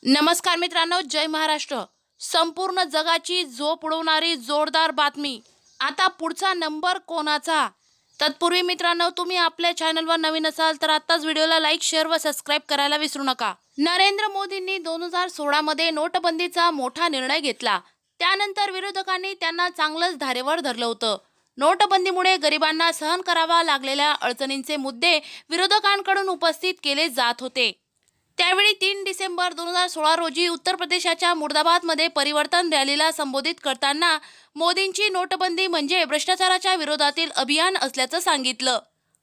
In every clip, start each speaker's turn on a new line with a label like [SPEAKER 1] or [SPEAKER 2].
[SPEAKER 1] नमस्कार मित्रांनो, जय महाराष्ट्र. संपूर्ण जगाची झोप उडवणारी जोरदार बातमी. आता पुढचा नंबर कोणाचा? तत्पूर्वी मित्रांनो, तुम्ही आपल्या चॅनलवर नवीन असाल तर आत्ताच व्हिडिओला लाईक, शेअर व सबस्क्राईब करायला विसरू नका. नरेंद्र मोदींनी 2016 मध्ये नोटबंदीचा मोठा निर्णय घेतला. त्यानंतर विरोधकांनी त्यांना चांगलंच धारेवर धरलं होतं. नोटबंदीमुळे गरिबांना सहन करावा लागलेल्या अडचणींचे मुद्दे विरोधकांकडून उपस्थित केले जात होते. त्यावेळी 3 डिसेंबर 2016 रोजी उत्तर प्रदेशाच्या मुर्दाबादमध्ये परिवर्तन रॅलीला संबोधित करताना मोदींची नोटबंदी म्हणजे भ्रष्टाचाराच्या विरोधातील अभियान असल्याचं सांगितलं.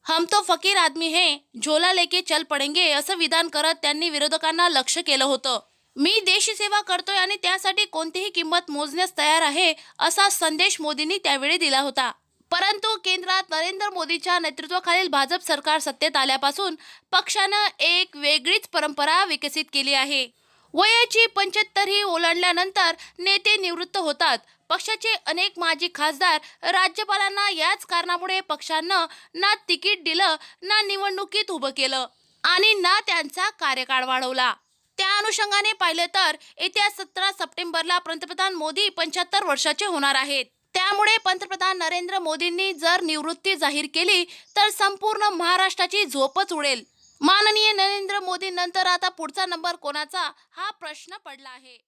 [SPEAKER 1] हम तो फकीर आदमी है, झोला लेके चल पडेंगे असं विधान करत त्यांनी विरोधकांना लक्ष्य केलं होतं. मी देशसेवा करतोय आणि त्यासाठी कोणतीही किंमत मोजण्यास तयार आहे असा संदेश मोदींनी त्यावेळी दिला होता. परंतु केंद्रात नरेंद्र मोदीच्या नेतृत्वाखालील भाजप सरकार सत्तेत आल्यापासून पक्षानं एक वेगळीच परंपरा विकसित केली आहे. वयाची 75 ओलांडल्यानंतर नेते निवृत्त होतात. पक्षाचे अनेक माजी खासदार राज्यपालांना याच कारणामुळे पक्षानं ना तिकीट दिलं, ना निवडणुकीत उभं केलं आणि ना त्यांचा कार्यकाळ वाढवला. त्या अनुषंगाने पाहिलं तर येत्या 17 सप्टेंबरला पंतप्रधान मोदी 75 वर्षाचे होणार आहेत. त्यामुळे पंतप्रधान नरेंद्र मोदींनी जर निवृत्ती जाहीर केली तर संपूर्ण महाराष्ट्राची झोपच उडेल. माननीय नरेंद्र मोदी नंतर आता पुढचा नंबर कोणाचा हा प्रश्न पडला आहे.